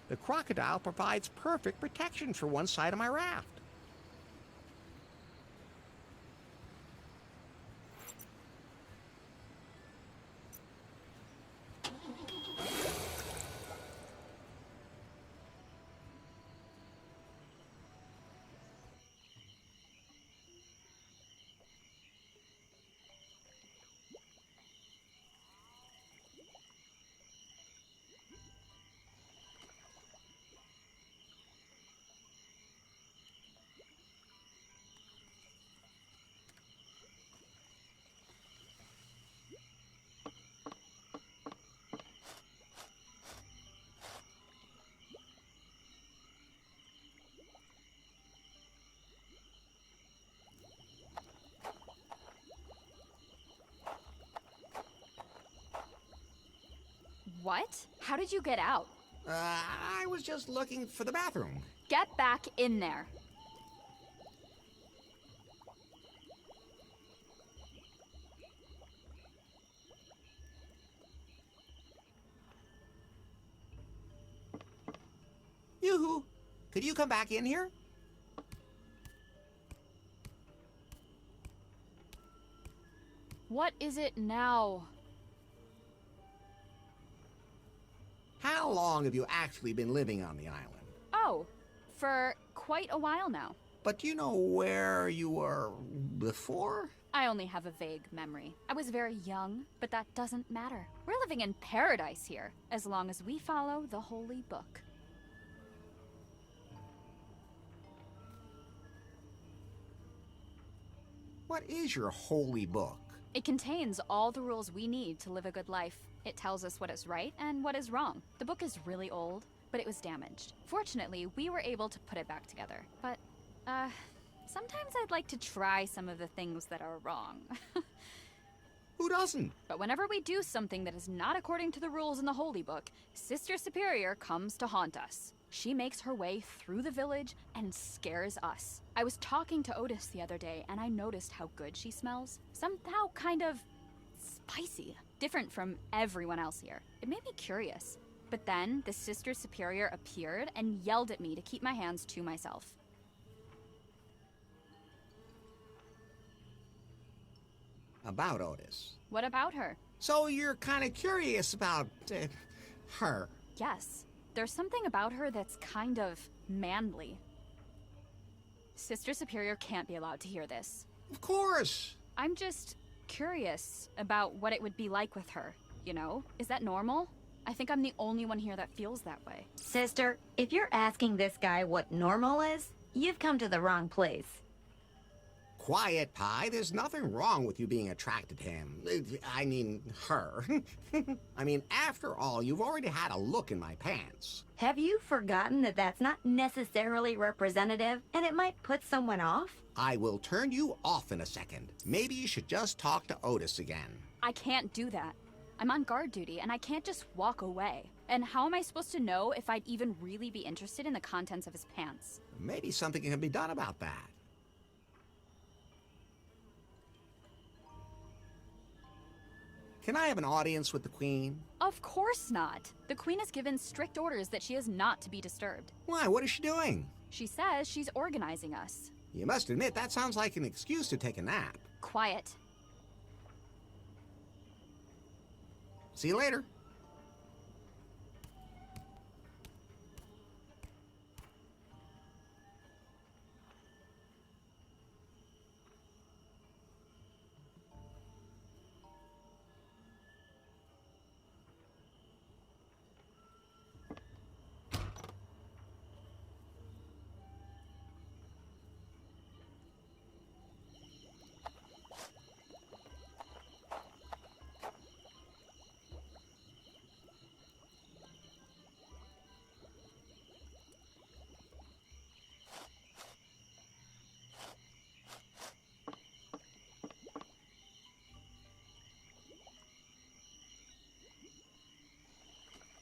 The crocodile provides perfect protection for one side of my raft. What? How did you get out? I was just looking for the bathroom. Get back in there. Yoo-hoo! Could you come back in here? What is it now? How long have you actually been living on the island? Oh, for quite a while now. But do you know where you were before? I only have a vague memory. I was very young, but that doesn't matter. We're living in paradise here, as long as we follow the holy book. What is your holy book? It contains all the rules we need to live a good life. It tells us what is right and what is wrong. The book is really old, but it was damaged. Fortunately, we were able to put it back together. But, sometimes I'd like to try some of the things that are wrong. Who doesn't? But whenever we do something that is not according to the rules in the Holy Book, Sister Superior comes to haunt us. She makes her way through the village and scares us. I was talking to Otis the other day, and I noticed how good she smells. Somehow kind of spicy, different from everyone else here. It made me curious. But then the Sister Superior appeared and yelled at me to keep my hands to myself. About Otis. What about her? So you're kind of curious about her. Yes. There's something about her that's kind of manly. Sister Superior can't be allowed to hear this. Of course. I'm just curious about what it would be like with her, you know? Is that normal? I think I'm the only one here that feels that way. Sister, if you're asking this guy what normal is, you've come to the wrong place. Quiet, Pie. There's nothing wrong with you being attracted to him. I mean, her. I mean, after all, you've already had a look in my pants. Have you forgotten that that's not necessarily representative, and it might put someone off? I will turn you off in a second. Maybe you should just talk to Otis again. I can't do that. I'm on guard duty, and I can't just walk away. And how am I supposed to know if I'd even really be interested in the contents of his pants? Maybe something can be done about that. Can I have an audience with the Queen? Of course not. The Queen has given strict orders that she is not to be disturbed. Why? What is she doing? She says she's organizing us. You must admit, that sounds like an excuse to take a nap. Quiet. See you later.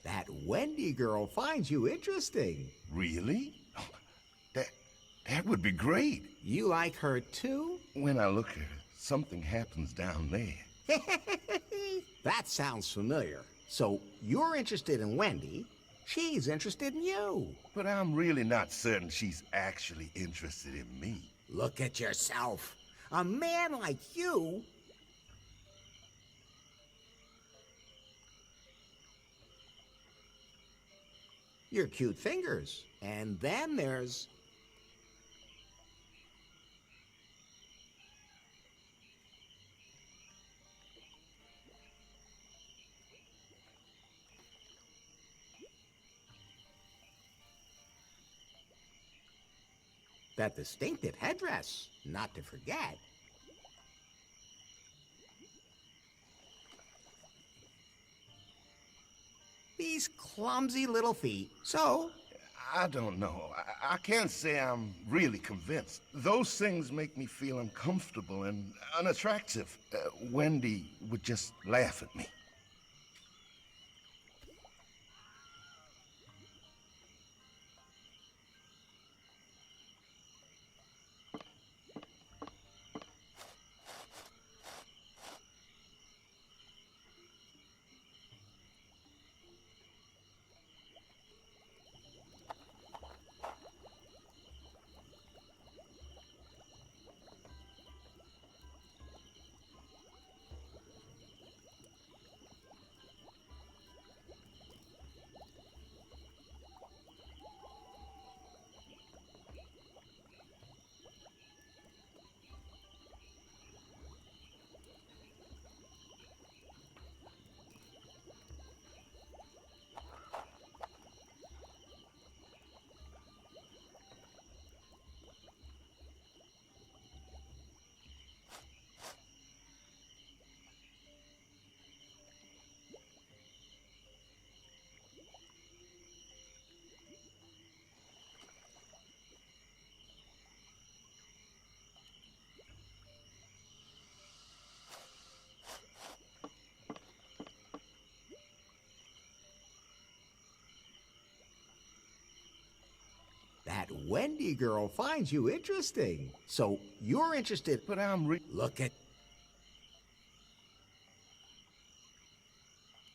That Wendy girl finds you interesting. Really? Oh, that would be great. You like her too? When I look at her, something happens down there. That sounds familiar. So you're interested in Wendy, She's interested in you. But I'm really not certain she's actually interested in me. Look at yourself. A man like you... Your cute fingers. And then there's... that distinctive headdress, not to forget. These clumsy little feet. So, I don't know. I can't say I'm really convinced. Those things make me feel uncomfortable and unattractive. Wendy would just laugh at me. that Wendy girl finds you interesting. So you're interested... But Look at...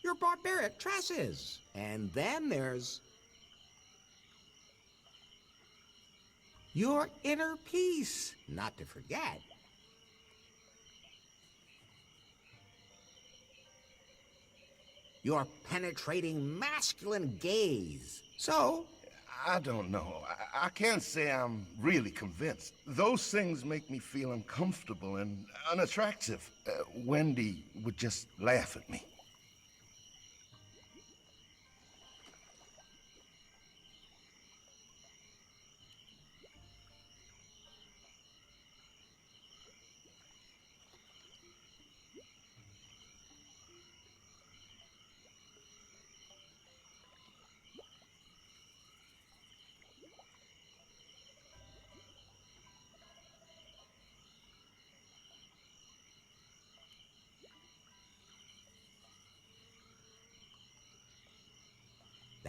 your barbaric tresses. And then there's... your inner peace, not to forget. Your penetrating masculine gaze. So... I don't know. I can't say I'm really convinced. Those things make me feel uncomfortable and unattractive. Wendy would just laugh at me.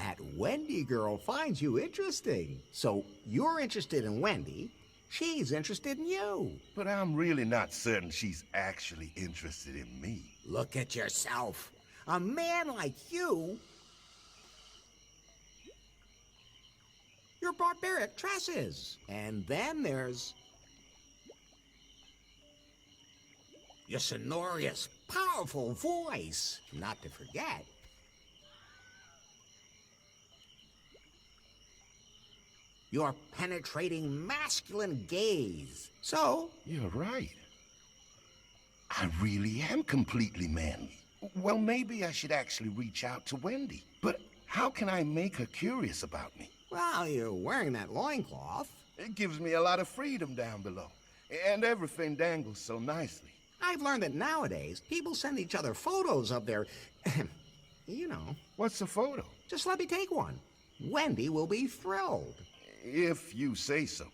That Wendy girl finds you interesting. So you're interested in Wendy. She's interested in you. But I'm really not certain she's actually interested in me. Look at yourself. A man like you... your barbaric tresses. And then there's... your sonorous, powerful voice, not to forget. Your penetrating masculine gaze. So... You're right. I really am completely manly. Well, maybe I should actually reach out to Wendy. But how can I make her curious about me? well, you're wearing that loincloth. It gives me a lot of freedom down below. And everything dangles so nicely. I've learned that nowadays, people send each other photos of their... you know. What's a photo? Just let me take one. Wendy will be thrilled. If you say so.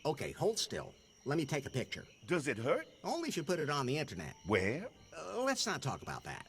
Okay, hold still. Let me take a picture. Does it hurt? Only if you put it on the internet. Where? Let's not talk about that.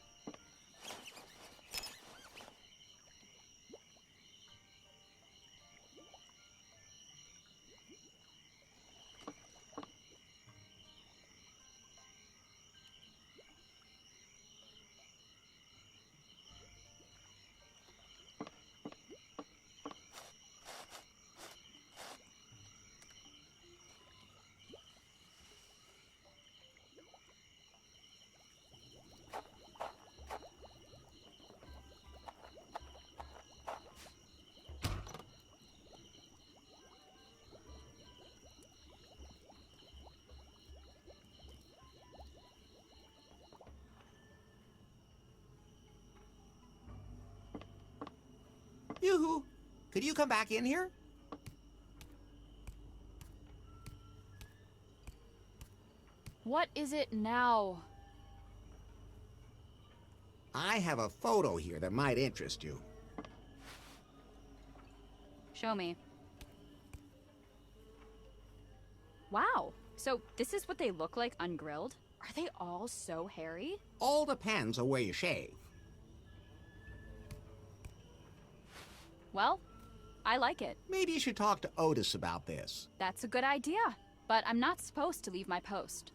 Yoo-hoo! Could you come back in here? What is it now? I have a photo here that might interest you. Show me. Wow. So this is what they look like ungrilled? Are they all so hairy? All depends on where you shave. Well, I like it. Maybe you should talk to Otis about this. That's a good idea. But I'm not supposed to leave my post.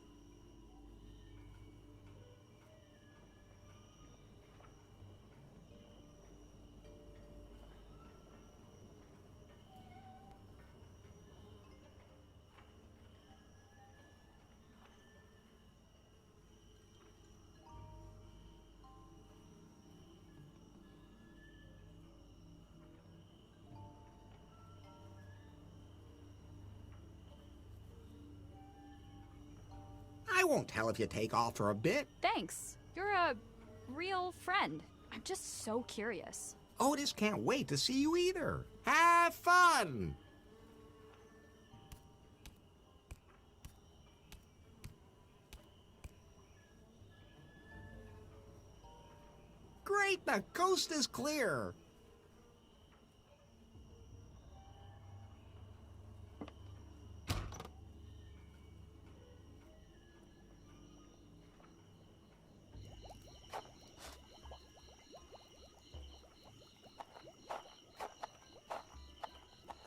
I won't tell if you take off for a bit. Thanks. You're a real friend. I'm just so curious. Otis can't wait to see you either. Have fun! Great, the coast is clear.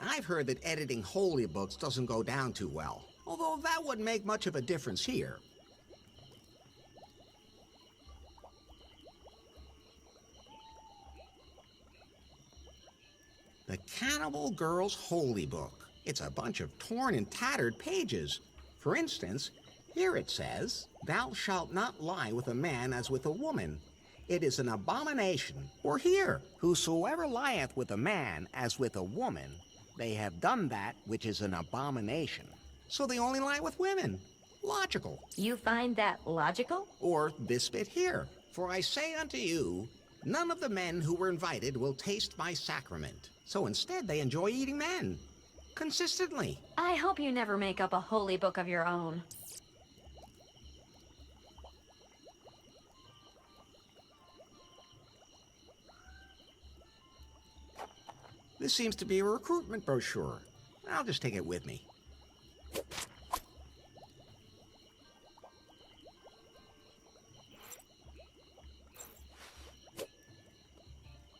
I've heard that editing holy books doesn't go down too well, although that wouldn't make much of a difference here. The Cannibal Girl's Holy Book. It's a bunch of torn and tattered pages. For instance, here it says, "Thou shalt not lie with a man as with a woman. It is an abomination." Or here, "Whosoever lieth with a man as with a woman, they have done that which is an abomination." So they only lie with women. Logical. You find that logical? Or this bit here. "For I say unto you, none of the men who were invited will taste my sacrament." So instead they enjoy eating men. Consistently. I hope you never make up a holy book of your own. This seems to be a recruitment brochure. I'll just take it with me.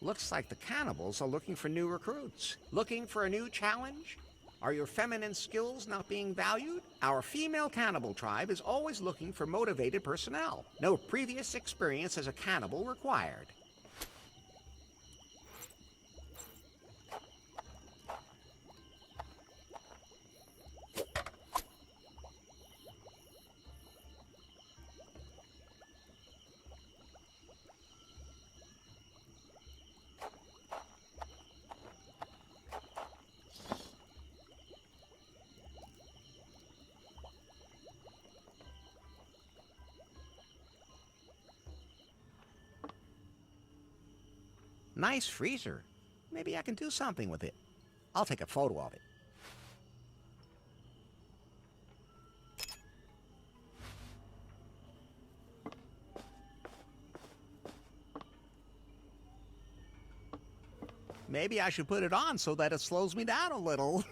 Looks like the cannibals are looking for new recruits. Looking for a new challenge? Are your feminine skills not being valued? Our female cannibal tribe is always looking for motivated personnel. No previous experience as a cannibal required. Nice freezer. Maybe I can do something with it. I'll take a photo of it. Maybe I should put it on so that it slows me down a little.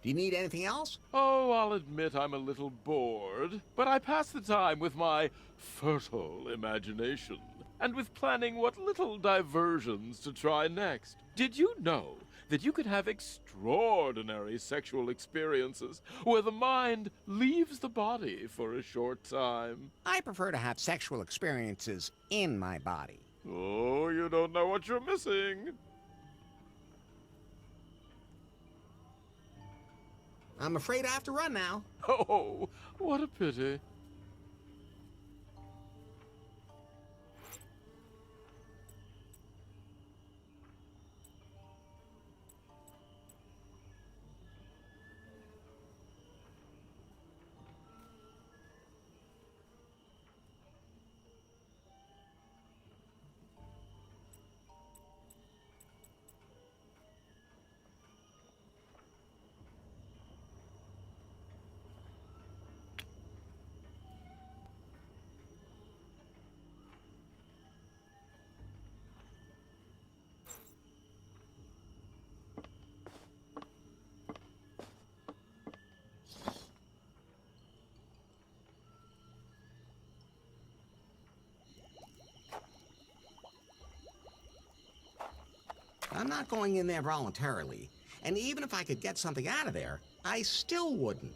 Do you need anything else? Oh, I'll admit I'm a little bored, but I pass the time with my fertile imagination and with planning what little diversions to try next. Did you know that you could have extraordinary sexual experiences where the mind leaves the body for a short time? I prefer to have sexual experiences in my body. Oh, you don't know what you're missing. I'm afraid I have to run now. Oh, what a pity. I'm not going in there voluntarily. And even if I could get something out of there, I still wouldn't.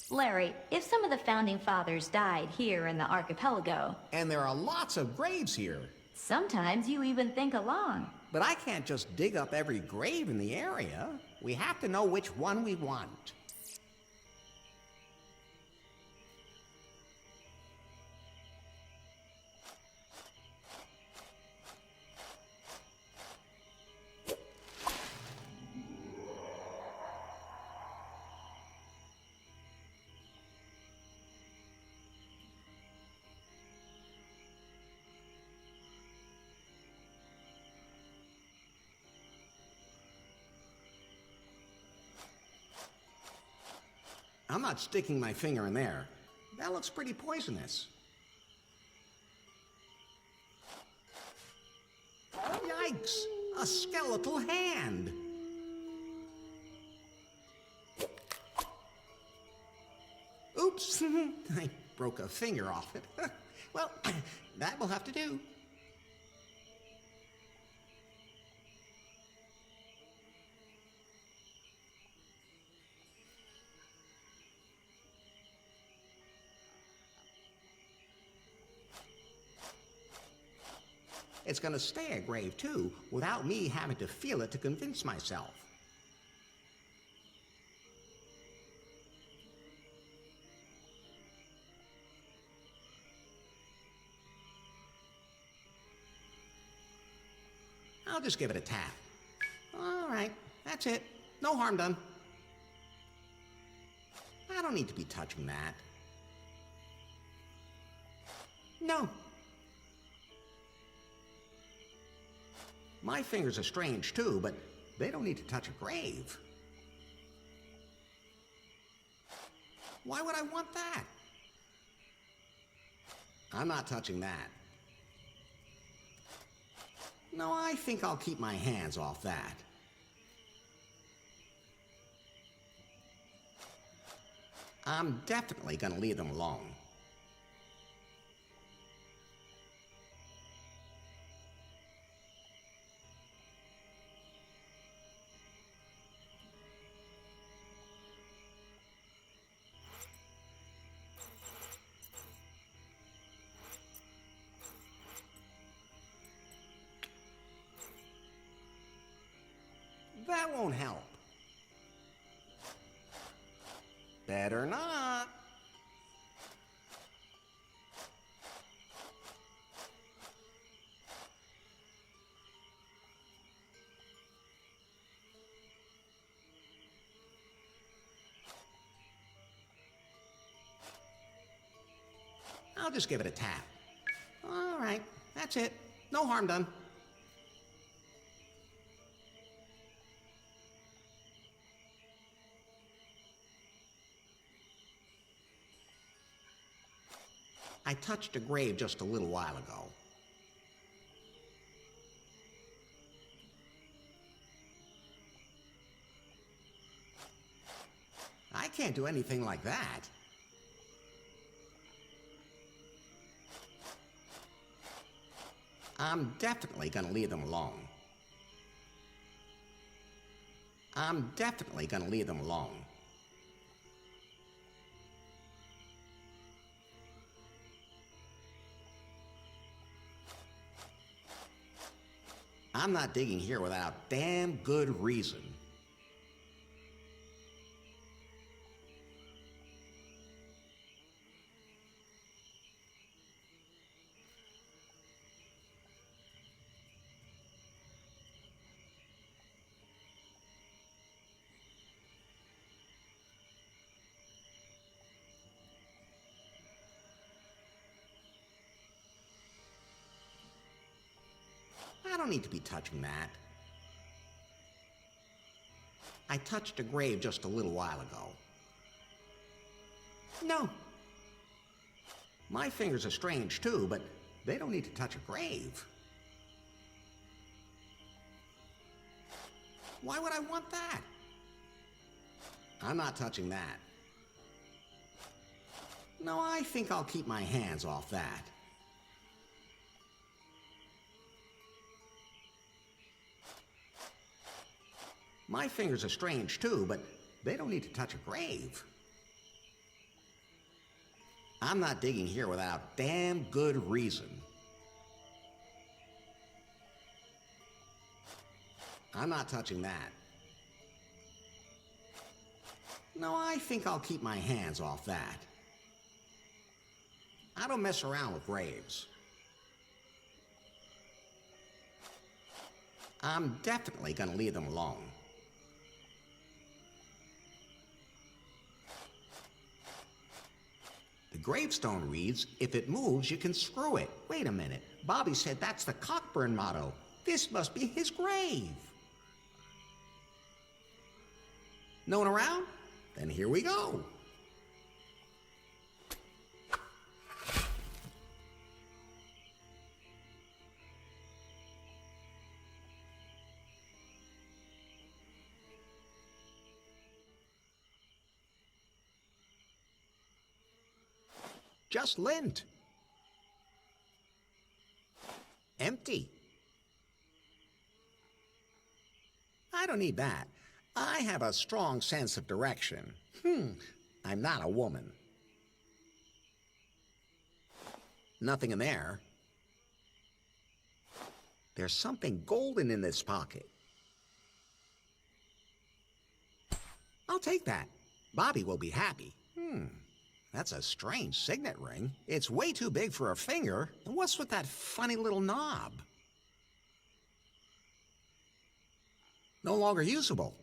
Larry, if some of the founding fathers died here in the archipelago... And there are lots of graves here. Sometimes you even think along. But I can't just dig up every grave in the area. We have to know which one we want. I'm not sticking my finger in there. That looks pretty poisonous. Yikes! A skeletal hand! Oops! I broke a finger off it. Well, that will have to do. It's gonna stay a grave, too, without me having to feel it to convince myself. I'll just give it a tap. All right, that's it. No harm done. I don't need to be touching that. No. My fingers are strange, too, but they don't need to touch a grave. Why would I want that? I'm not touching that. No, I think I'll keep my hands off that. I'm definitely gonna leave them alone. That won't help. Better not. I'll just give it a tap. All right, that's it. No harm done. I touched a grave just a little while ago. I can't do anything like that. I'm definitely gonna leave them alone. I'm definitely gonna leave them alone. I'm not digging here without damn good reason. I don't need to be touching that. I touched a grave just a little while ago. No. My fingers are strange too, but they don't need to touch a grave. Why would I want that? I'm not touching that. No, I think I'll keep my hands off that. My fingers are strange too, but they don't need to touch a grave. I'm not digging here without damn good reason. I'm not touching that. No, I think I'll keep my hands off that. I don't mess around with graves. I'm definitely gonna leave them alone. The gravestone reads, if it moves, you can screw it. Wait a minute. Bobby said that's the Cockburn motto. This must be his grave. No one around? Then here we go. Just lint. Empty. I don't need that. I have a strong sense of direction. I'm not a woman. Nothing in there. There's something golden in this pocket. I'll take that. Bobby will be happy. That's a strange signet ring. It's way too big for a finger. And what's with that funny little knob? No longer usable.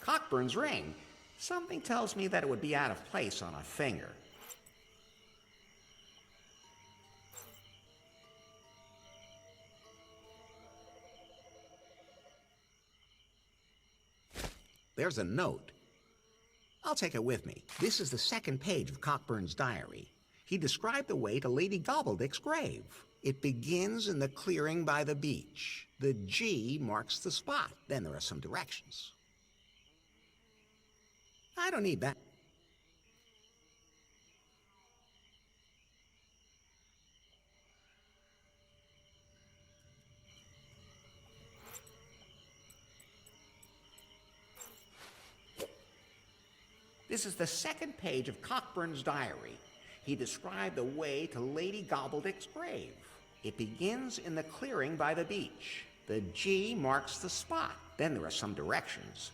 Cockburn's ring. Something tells me that it would be out of place on a finger. There's a note. I'll take it with me. This is the second page of Cockburn's diary. He described the way to Lady Gobbledick's grave. It begins in the clearing by the beach. The G marks the spot. Then there are some directions. I don't need that. This is the second page of Cockburn's diary. He described the way to Lady Gobbledick's grave. It begins in the clearing by the beach. The G marks the spot. Then there are some directions.